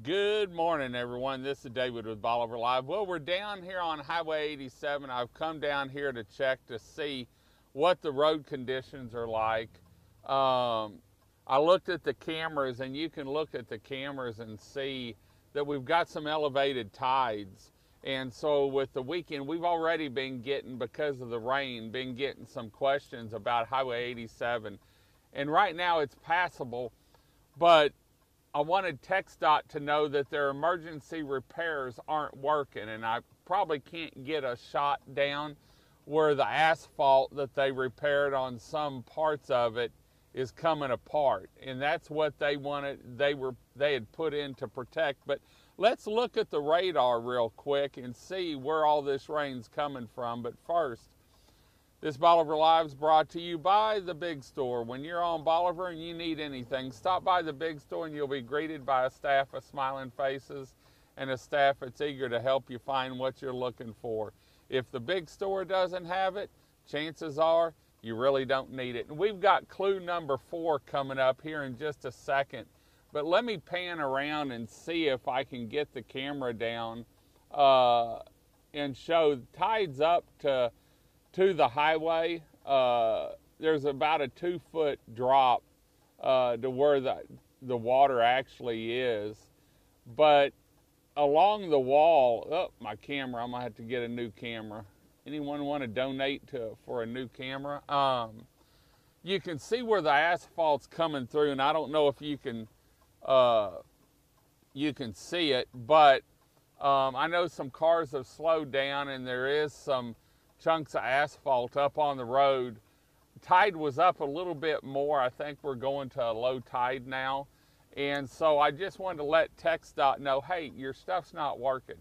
Good morning, everyone. This is David with Bolivar Live. Well, we're down here on Highway 87. I've come down here to check to see what the road conditions are like. I looked at the cameras, and you can look at the cameras and see that we've got some elevated tides. And so with the weekend, we've already been getting, because of the rain, been getting some questions about Highway 87. And right now it's passable, but I wanted TxDot to know that their emergency repairs aren't working, and I probably can't get a shot down where the asphalt that they repaired on some parts of it is coming apart, and that's what they wanted. They had put in to protect. But let's look at the radar real quick and see where all this rain's coming from. But first, this Bolivar Live is brought to you by the Big Store. When you're on Bolivar and you need anything, stop by the Big Store and you'll be greeted by a staff of smiling faces and a staff that's eager to help you find what you're looking for. If the Big Store doesn't have it, chances are you really don't need it. And we've got clue number 4 coming up here in just a second. But let me pan around and see if I can get the camera down and show tides up to the highway. There's about a 2-foot drop to where the water actually is. But along the wall, my camera, I'm gonna have to get a new camera. Anyone want to donate for a new camera? You can see where the asphalt's coming through, and I don't know if you can see it, but I know some cars have slowed down, and there is some chunks of asphalt up on the road. Tide was up a little bit more. I think we're going to a low tide now. And so I just wanted to let TxDot know, hey, your stuff's not working.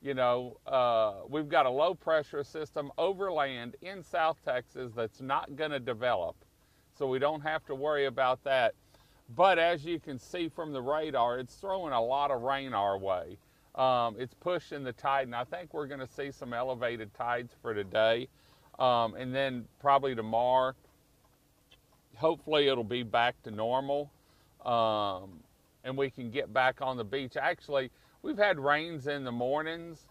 You know, we've got a low pressure system over land in South Texas that's not going to develop. So we don't have to worry about that. But as you can see from the radar, it's throwing a lot of rain our way. It's pushing the tide, and I think we're going to see some elevated tides for today. And then probably tomorrow, hopefully it'll be back to normal, and we can get back on the beach. Actually, we've had rains in the mornings.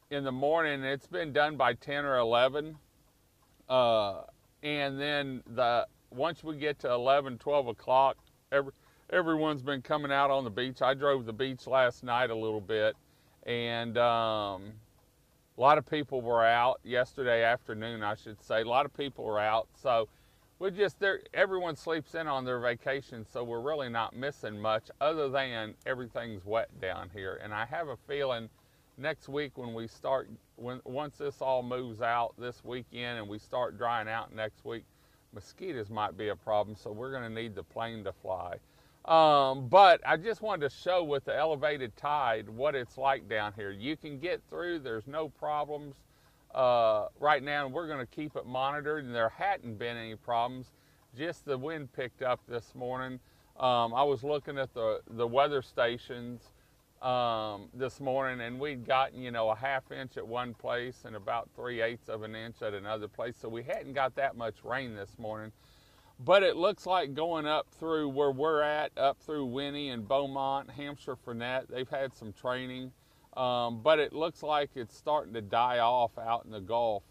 In the morning, it's been done by 10 or 11. And then once we get to 11, 12 o'clock, everyone's been coming out on the beach. I drove the beach last night a little bit, and a lot of people were out yesterday afternoon, I should say. A lot of people were out, so everyone sleeps in on their vacation, so we're really not missing much other than everything's wet down here. And I have a feeling next week once this all moves out this weekend and we start drying out next week, mosquitoes might be a problem, so we're going to need the plane to fly. But I just wanted to show with the elevated tide what it's like down here. You can get through, there's no problems right now, and we're going to keep it monitored, and there hadn't been any problems. Just the wind picked up this morning. I was looking at the weather stations this morning, and we'd gotten, a half inch at one place and about 3/8 of an inch at another place. So we hadn't got that much rain this morning. But it looks like going up through where we're at, up through Winnie and Beaumont, Hampshire Furnett, they've had some training. But it looks like it's starting to die off out in the Gulf.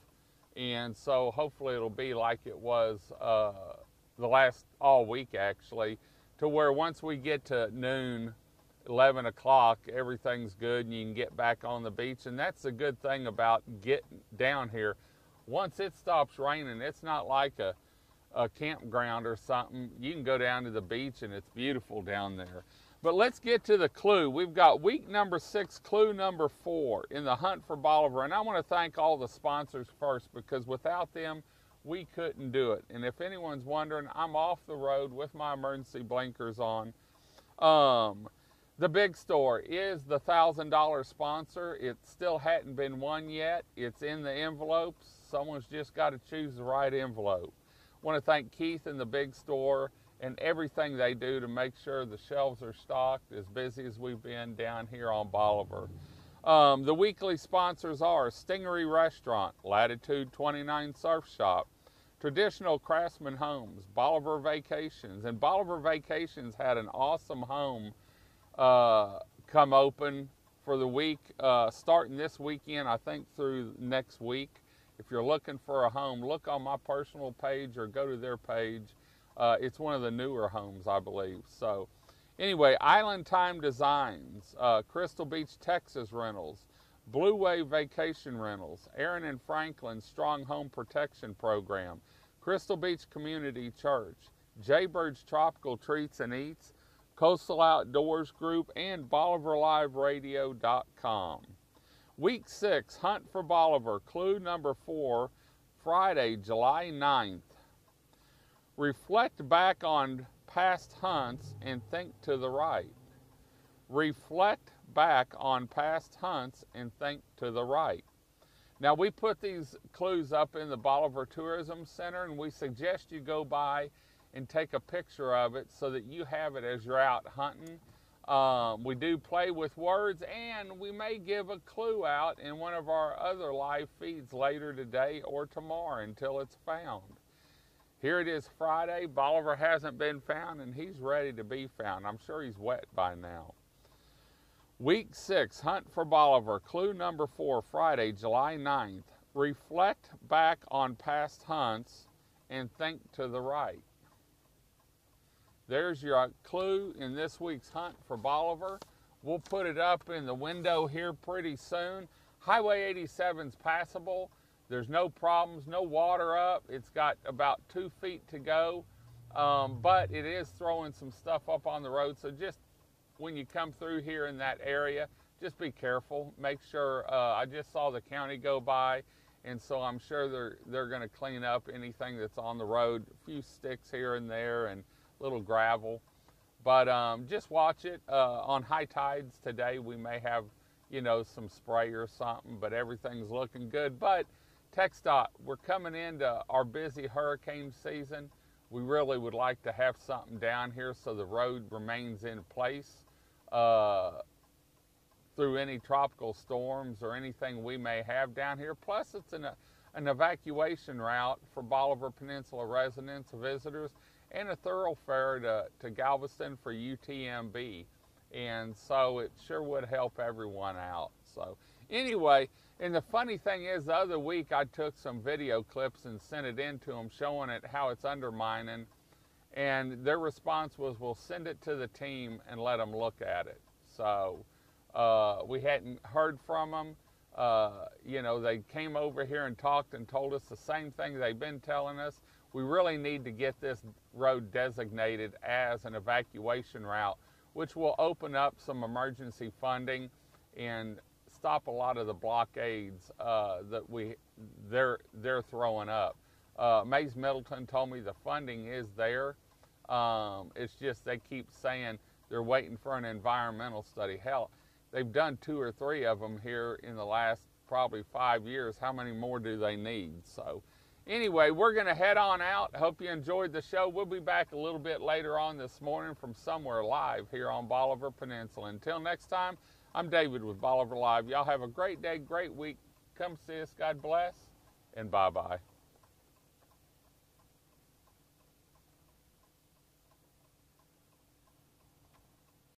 And so hopefully it'll be like it was all week actually, to where once we get to noon, 11 o'clock, everything's good and you can get back on the beach. And that's the good thing about getting down here. Once it stops raining, it's not like a campground or something. You can go down to the beach and it's beautiful down there. But let's get to the clue. We've got week number 6, clue number 4 in the Hunt for Bolivar. And I want to thank all the sponsors first, because without them, we couldn't do it. And if anyone's wondering, I'm off the road with my emergency blinkers on. The Big Store is the $1,000 sponsor. It still hadn't been won yet. It's in the envelopes. Someone's just got to choose the right envelope. I want to thank Keith and the Big Store and everything they do to make sure the shelves are stocked, as busy as we've been down here on Bolivar. The weekly sponsors are Stingery Restaurant, Latitude 29 Surf Shop, Traditional Craftsman Homes, Bolivar Vacations. And Bolivar Vacations had an awesome home come open for the week, starting this weekend, I think through next week. If you're looking for a home, look on my personal page or go to their page. It's one of the newer homes, I believe. So anyway, Island Time Designs, Crystal Beach, Texas Rentals, Blue Wave Vacation Rentals, Aaron and Franklin Strong Home Protection Program, Crystal Beach Community Church, Jaybird's Tropical Treats and Eats, Coastal Outdoors Group, and BolivarLiveRadio.com. Week 6, Hunt for Bolivar, clue number 4, Friday, July 9th. Reflect back on past hunts and think to the right. Reflect back on past hunts and think to the right. Now, we put these clues up in the Bolivar Tourism Center, and we suggest you go by and take a picture of it so that you have it as you're out hunting. We do play with words, and we may give a clue out in one of our other live feeds later today or tomorrow until it's found. Here it is Friday. Bolivar hasn't been found, and he's ready to be found. I'm sure he's wet by now. Week 6, Hunt for Bolivar, clue number 4, Friday, July 9th. Reflect back on past hunts and think to the right. There's your clue in this week's Hunt for Bolivar. We'll put it up in the window here pretty soon. Highway 87's passable. There's no problems, no water up. It's got about 2 feet to go, but it is throwing some stuff up on the road. So just when you come through here in that area, just be careful. Make sure, I just saw the county go by, and so I'm sure they're gonna clean up anything that's on the road. A few sticks here and there and little gravel. But just watch it. On high tides today, we may have, some spray or something, but everything's looking good. But TxDot, we're coming into our busy hurricane season. We really would like to have something down here so the road remains in place through any tropical storms or anything we may have down here. Plus, it's an evacuation route for Bolivar Peninsula residents, visitors, and a thoroughfare to Galveston for UTMB. And so it sure would help everyone out. So anyway, and the funny thing is, the other week I took some video clips and sent it in to them showing it how it's undermining, and their response was, we'll send it to the team and let them look at it. So we hadn't heard from them. They came over here and talked and told us the same thing they've been telling us. We really need to get this road designated as an evacuation route, which will open up some emergency funding and stop a lot of the blockades that they're throwing up. Mays Middleton told me the funding is there. It's just they keep saying they're waiting for an environmental study. Hell, they've done 2 or 3 of them here in the last probably 5 years. How many more do they need? So anyway, we're going to head on out. Hope you enjoyed the show. We'll be back a little bit later on this morning from somewhere live here on Bolivar Peninsula. Until next time, I'm David with Bolivar Live. Y'all have a great day, great week. Come see us. God bless, and bye-bye.